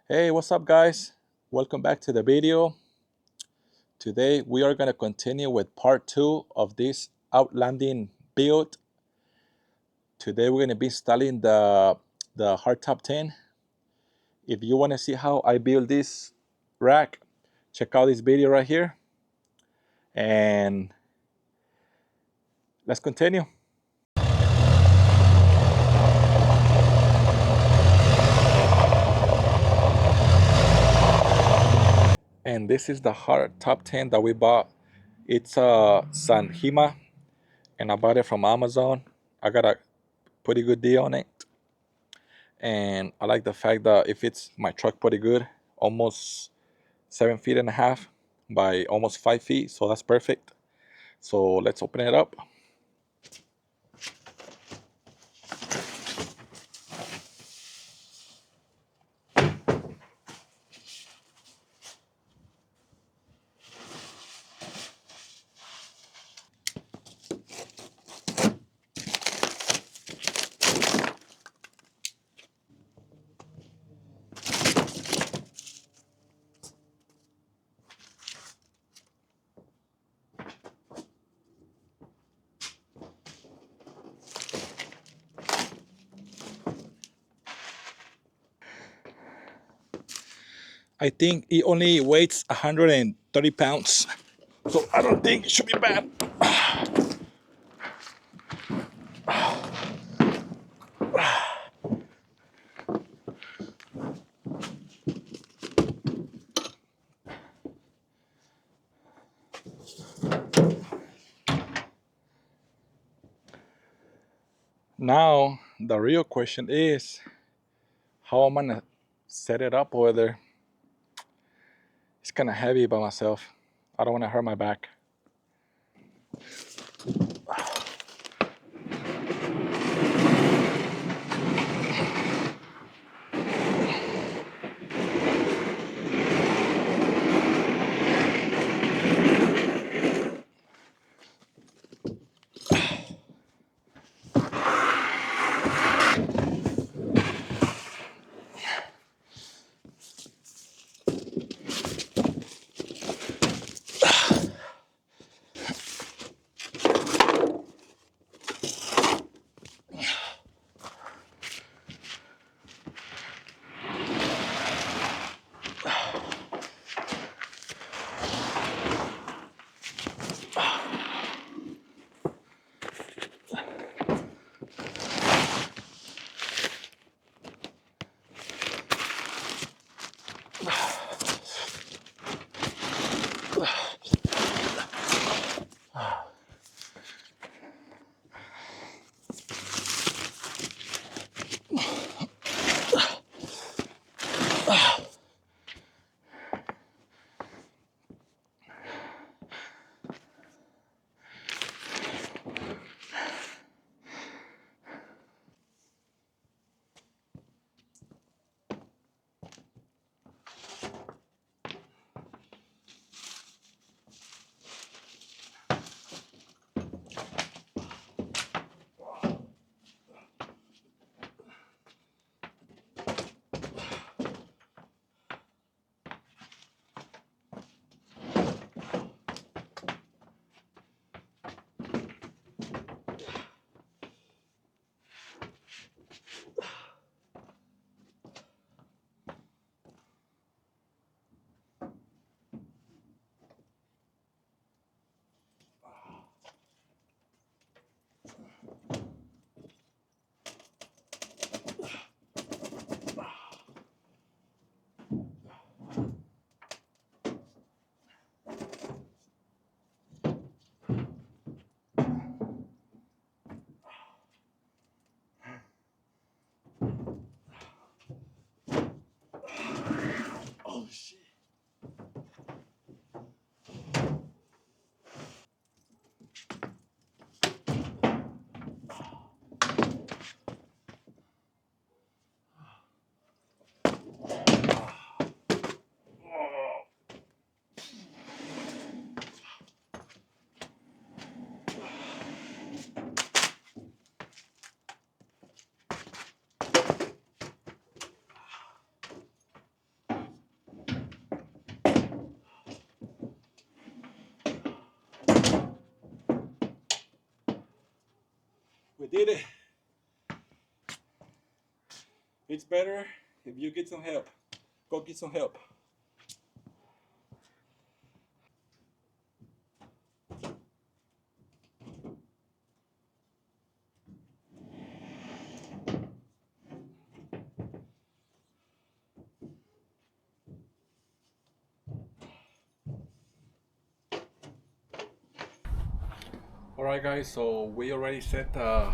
Hey, what's up, guys? Welcome back to the video. Today we are going to continue with part 2 of this outlanding build. Today we're going to be installing the hardtop 10. If you want to see how I build this rack, check out this video right here. And let's continue. And this is the hardtop 10 that we bought. It's a Sanhima, and I bought it from Amazon. I got a pretty good deal on it. And I like the fact that it fits my truck pretty good, almost 7.5 feet by almost 5 feet, so that's perfect. So let's open it up. I think it only weighs 130 pounds, so I don't think it should be bad. Now the real question is, how am I gonna set it up over there? It's kind of heavy by myself. I don't want to hurt my back. Oh shit. We did it. It's better if you get some help. Go get some help. Alright guys, so we already set the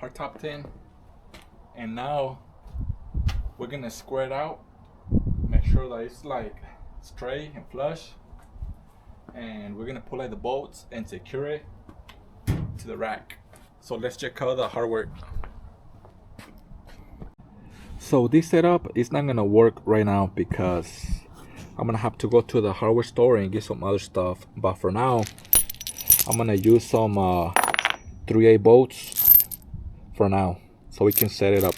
hardtop tin, and now we're gonna square it out, make sure that it's like straight and flush, and we're gonna pull out the bolts and secure it to the rack. So let's check out the hardware. So this setup is not gonna work right now because I'm gonna have to go to the hardware store and get some other stuff, but for now I'm gonna use some 3/8 bolts for now so we can set it up.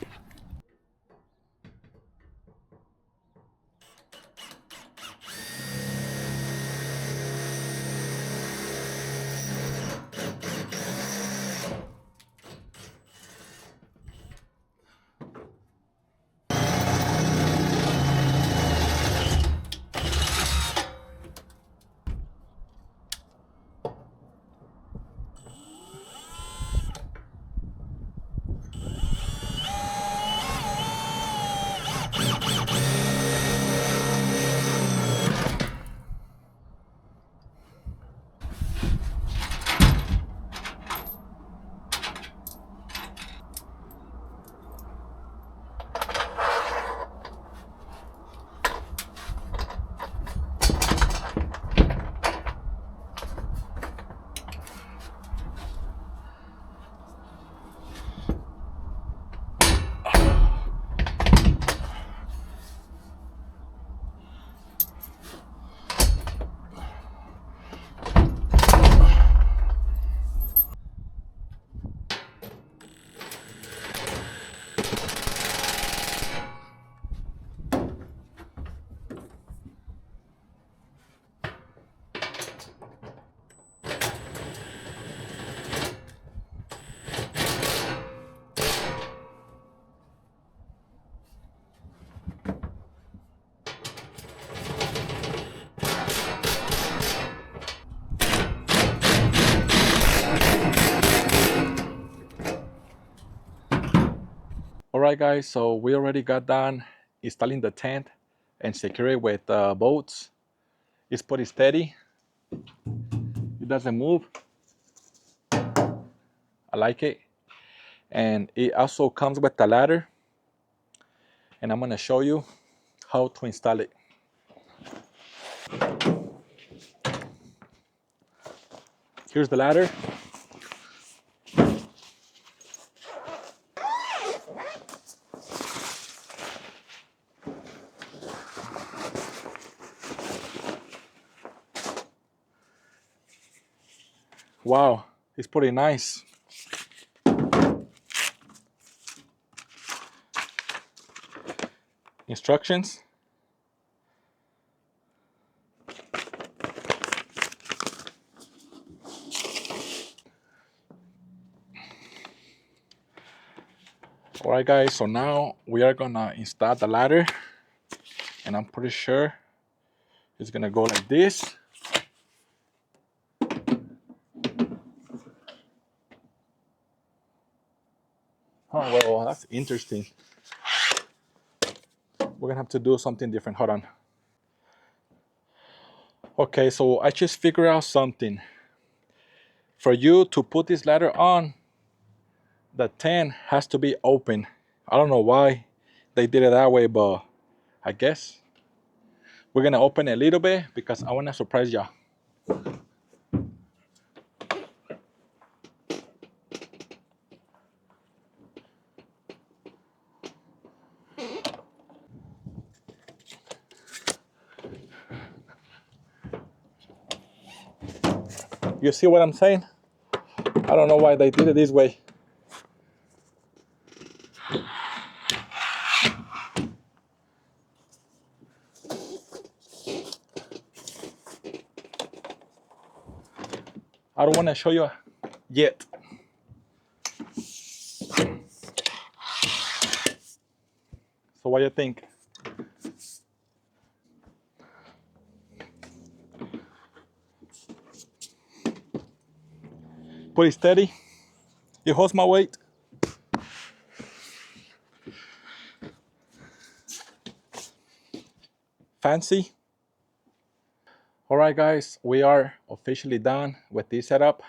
Alright guys, so we already got done installing the tent and secure it with bolts. It's pretty steady. It doesn't move. I like it. And it also comes with a ladder. And I'm going to show you how to install it. Here's the ladder. Wow, it's pretty nice. Instructions. Alright guys, so now we are gonna install the ladder, and I'm pretty sure it's gonna go like this. Oh well, that's interesting. We're gonna have to do something different. Hold on. Okay, so I just figured out something. For you to put this ladder on, the tent has to be open. I don't know why they did it that way, but I guess we're gonna open it a little bit because I wanna surprise y'all. You see what I'm saying? I don't know why they did it this way. I don't want to show you yet. What do you think? Put it steady. It holds my weight. Fancy. All right, guys, we are officially done with this setup.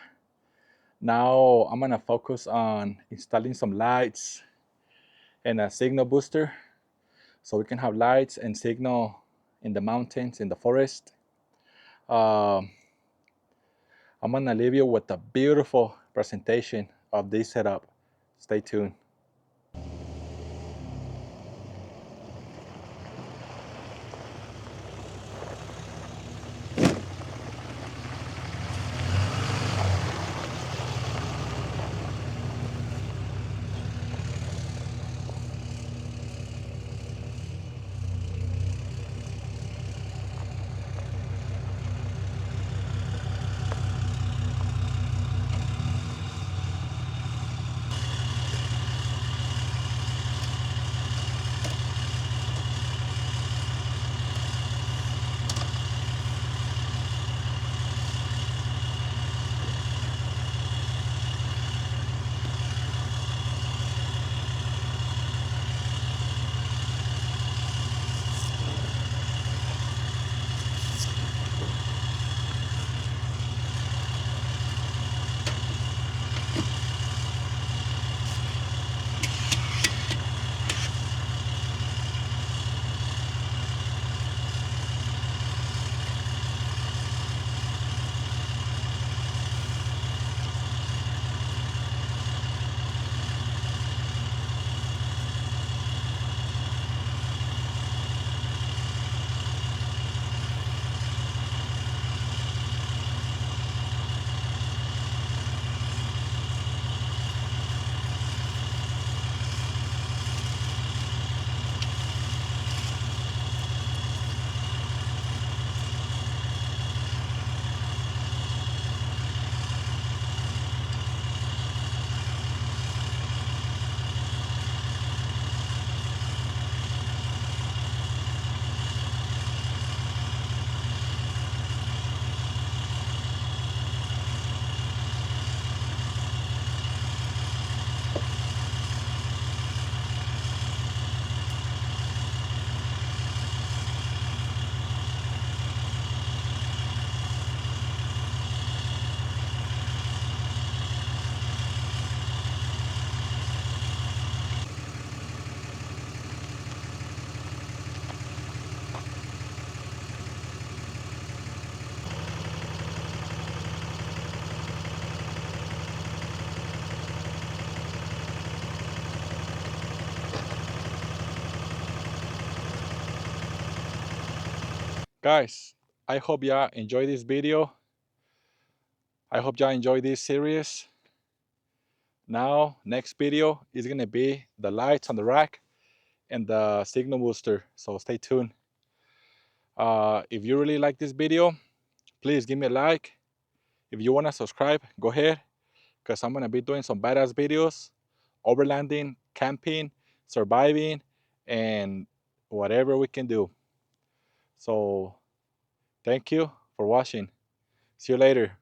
Now I'm gonna focus on installing some lights and a signal booster so we can have lights and signal in the mountains, in the forest. Um, I'm gonna leave you with a beautiful presentation of this setup. Stay tuned. Guys, I hope y'all enjoy this video. I hope y'all enjoy this series. Now, next video is gonna be the lights on the rack and the signal booster, so stay tuned. If you really like this video, please give me a like. If you wanna subscribe, go ahead, because I'm gonna be doing some badass videos, overlanding, camping, surviving, and whatever we can do. So thank you for watching. See you later.